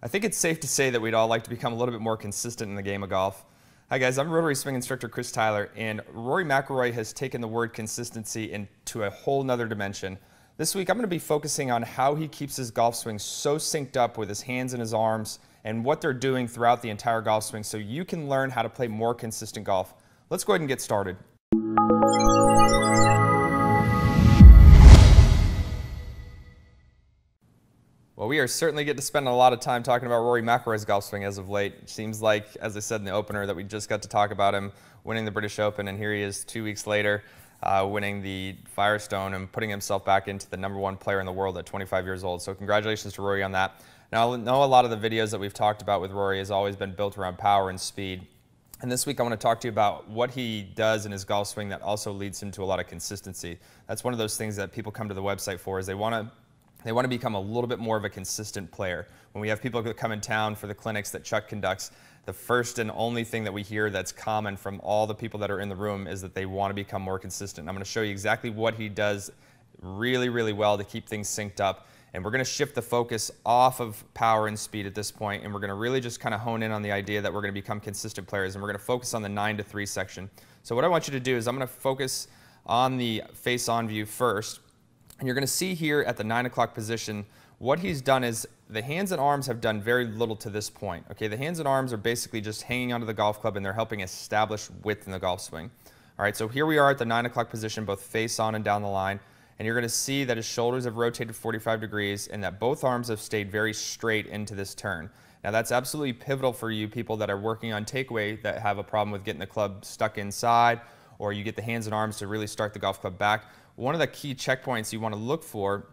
I think it's safe to say that we'd all like to become a little bit more consistent in the game of golf. Hi guys, I'm Rotary Swing instructor Chris Tyler, and Rory Mcilroy has taken the word consistency into a whole nother dimension. This week I'm going to be focusing on how he keeps his golf swing so synced up with his hands and his arms and what they're doing throughout the entire golf swing so you can learn how to play more consistent golf. Let's go ahead and get started. Well, we are certainly getting to spend a lot of time talking about Rory Mcilroy's golf swing as of late. It seems like, as I said in the opener, that we just got to talk about him winning the British Open, and here he is 2 weeks later winning the Firestone and putting himself back into the #1 player in the world at 25 years old. So congratulations to Rory on that. Now, I know a lot of the videos that we've talked about with Rory has always been built around power and speed. And this week I want to talk to you about what he does in his golf swing that also leads him to a lot of consistency. That's one of those things that people come to the website for, is they want to become a little bit more of a consistent player. When we have people that come in town for the clinics that Chuck conducts, the first and only thing that we hear that's common from all the people that are in the room is that they want to become more consistent. I'm going to show you exactly what he does really, really well to keep things synced up. And we're going to shift the focus off of power and speed at this point, and we're going to really just kind of hone in on the idea that we're going to become consistent players, and we're going to focus on the 9-3 section. So what I want you to do is I'm going to focus on the face-on view first. And you're going to see here at the 9 o'clock position, what he's done is the hands and arms have done very little to this point. Okay, the hands and arms are basically just hanging onto the golf club, and they're helping establish width in the golf swing. All right, so here we are at the 9 o'clock position, both face on and down the line. And you're going to see that his shoulders have rotated 45 degrees and that both arms have stayed very straight into this turn. Now that's absolutely pivotal for you people that are working on takeaway that have a problem with getting the club stuck inside, or you get the hands and arms to really start the golf club back. One of the key checkpoints you want to look for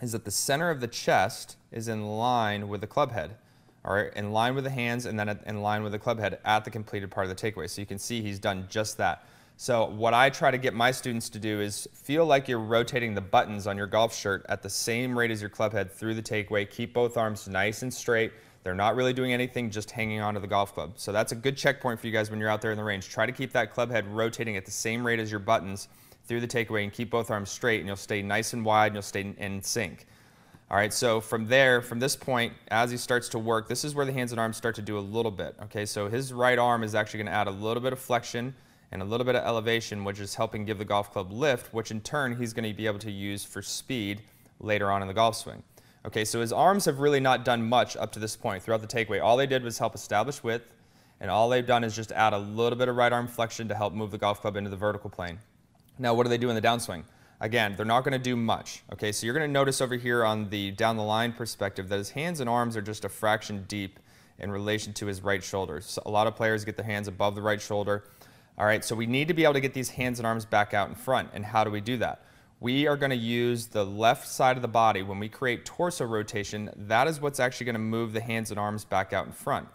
is that the center of the chest is in line with the club head. All right, in line with the hands and then in line with the club head at the completed part of the takeaway. So you can see he's done just that. So what I try to get my students to do is feel like you're rotating the buttons on your golf shirt at the same rate as your club head through the takeaway. Keep both arms nice and straight. They're not really doing anything, just hanging onto the golf club. So that's a good checkpoint for you guys when you're out there in the range. Try to keep that club head rotating at the same rate as your buttons through the takeaway, and keep both arms straight, and you'll stay nice and wide, and you'll stay in sync. All right, so from this point, as he starts to work, this is where the hands and arms start to do a little bit. Okay, so his right arm is actually going to add a little bit of flexion and a little bit of elevation, which is helping give the golf club lift, which in turn he's going to be able to use for speed later on in the golf swing. Okay, so his arms have really not done much up to this point throughout the takeaway. All they did was help establish width, and all they've done is just add a little bit of right arm flexion to help move the golf club into the vertical plane. Now, what do they do in the downswing? Again, they're not going to do much. Okay, so you're going to notice over here on the down the line perspective that his hands and arms are just a fraction deep in relation to his right shoulder. So a lot of players get their hands above the right shoulder. All right, so we need to be able to get these hands and arms back out in front. And how do we do that? We are going to use the left side of the body. When we create torso rotation, that is what's actually going to move the hands and arms back out in front.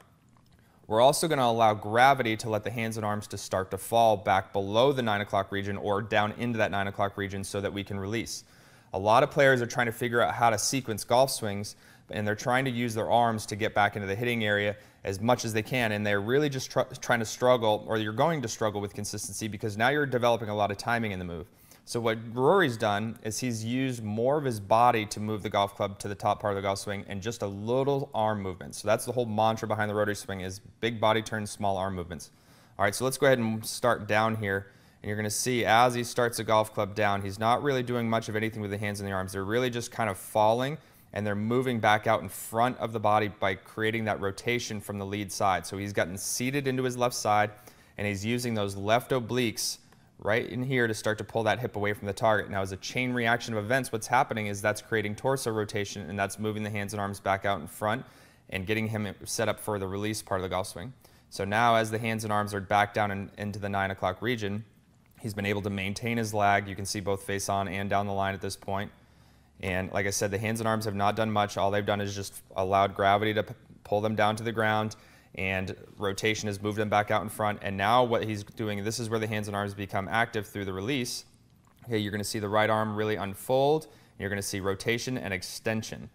We're also going to allow gravity to let the hands and arms to start to fall back below the 9 o'clock region or down into that 9 o'clock region so that we can release. A lot of players are trying to figure out how to sequence golf swings, and they're trying to use their arms to get back into the hitting area as much as they can, and they're really just trying to struggle, or you're going to struggle with consistency, because now you're developing a lot of timing in the move. So what Rory's done is he's used more of his body to move the golf club to the top part of the golf swing and just a little arm movement. So that's the whole mantra behind the rotary swing, is big body turns, small arm movements. All right, so let's go ahead and start down here. And you're going to see as he starts the golf club down, he's not really doing much of anything with the hands and the arms. They're really just kind of falling, and they're moving back out in front of the body by creating that rotation from the lead side. So he's gotten seated into his left side, and he's using those left obliques right in here to start to pull that hip away from the target. Now, as a chain reaction of events, what's happening is that's creating torso rotation, and that's moving the hands and arms back out in front and getting him set up for the release part of the golf swing. So now as the hands and arms are back down into the 9 o'clock region, he's been able to maintain his lag. You can see both face on and down the line at this point. And like I said, the hands and arms have not done much. All they've done is just allowed gravity to pull them down to the ground, and rotation has moved them back out in front. And now what he's doing, this is where the hands and arms become active through the release. Okay, you're going to see the right arm really unfold. And you're going to see rotation and extension.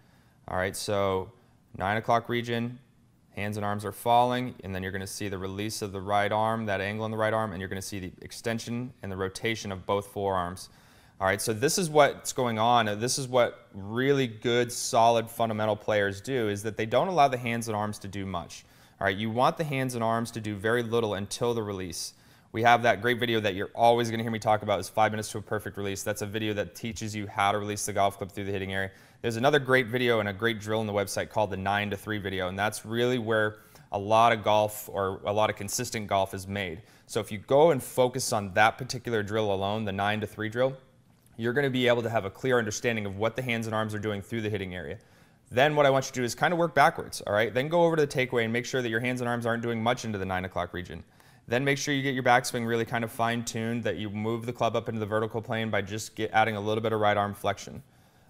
All right, so 9 o'clock region, hands and arms are falling, and then you're going to see the release of the right arm, that angle on the right arm, and you're going to see the extension and the rotation of both forearms. All right, so this is what's going on. This is what really good, solid, fundamental players do, is that they don't allow the hands and arms to do much. All right, you want the hands and arms to do very little until the release. We have that great video that you're always going to hear me talk about, is 5 minutes to a perfect release. That's a video that teaches you how to release the golf club through the hitting area. There's another great video and a great drill on the website called the 9 to 3 video, and that's really where a lot of golf, or a lot of consistent golf, is made. So if you go and focus on that particular drill alone, the 9 to 3 drill, you're going to be able to have a clear understanding of what the hands and arms are doing through the hitting area. Then what I want you to do is kind of work backwards, all right? Then go over to the takeaway and make sure that your hands and arms aren't doing much into the 9 o'clock region. Then make sure you get your backswing really kind of fine-tuned, that you move the club up into the vertical plane by just adding a little bit of right arm flexion.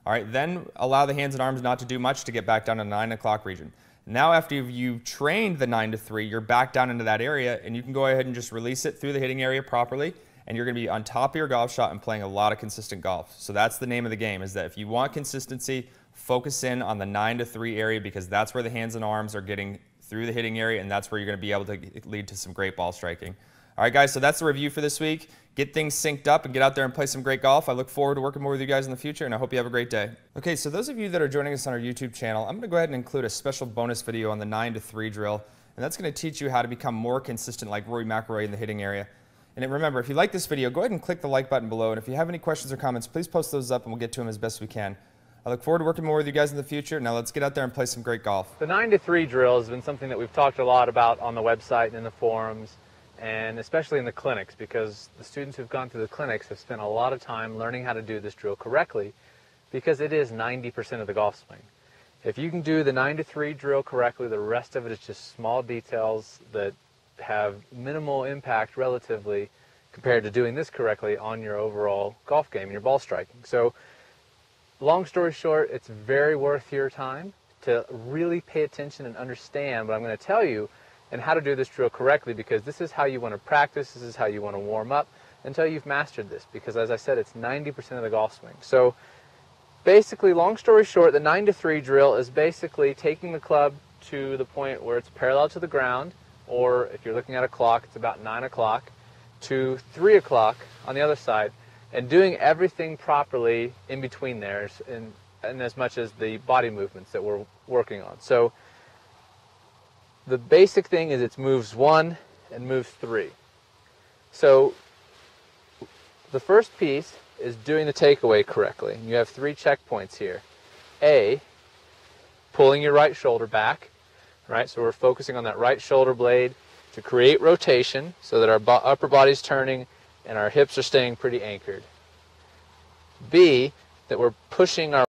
All right, then allow the hands and arms not to do much to get back down to the 9 o'clock region. Now after you've trained the 9 to 3, you're back down into that area, and you can go ahead and just release it through the hitting area properly, and you're going to be on top of your golf shot and playing a lot of consistent golf. So that's the name of the game, is that if you want consistency, focus in on the 9 to 3 area, because that's where the hands and arms are getting through the hitting area, and that's where you're going to be able to lead to some great ball striking. All right, guys, so that's the review for this week. Get things synced up and get out there and play some great golf. I look forward to working more with you guys in the future, and I hope you have a great day. Okay, so those of you that are joining us on our YouTube channel, I'm going to go ahead and include a special bonus video on the 9 to 3 drill, and that's going to teach you how to become more consistent like Rory Mcilroy in the hitting area. And remember, if you like this video, go ahead and click the like button below, and if you have any questions or comments, please post those up and we'll get to them as best we can. I look forward to working more with you guys in the future. Now let's get out there and play some great golf. The 9 to 3 drill has been something that we've talked a lot about on the website and in the forums, and especially in the clinics, because the students who've gone through the clinics have spent a lot of time learning how to do this drill correctly, because it is 90% of the golf swing. If you can do the 9 to 3 drill correctly, the rest of it is just small details that have minimal impact relatively compared to doing this correctly on your overall golf game and your ball striking. So long story short, it's very worth your time to really pay attention and understand what I'm going to tell you and how to do this drill correctly, because this is how you want to practice, this is how you want to warm up until you've mastered this, because as I said, it's 90% of the golf swing. So basically, long story short, the 9 to 3 drill is basically taking the club to the point where it's parallel to the ground, or if you're looking at a clock, it's about 9 o'clock, to 3 o'clock on the other side, and doing everything properly in between there, and as much as the body movements that we're working on. So the basic thing is it's moves 1 and moves 3. So the first piece is doing the takeaway correctly. And you have 3 checkpoints here. A, pulling your right shoulder back, right? So we're focusing on that right shoulder blade to create rotation so that our upper body's turning and our hips are staying pretty anchored. B, that we're pushing our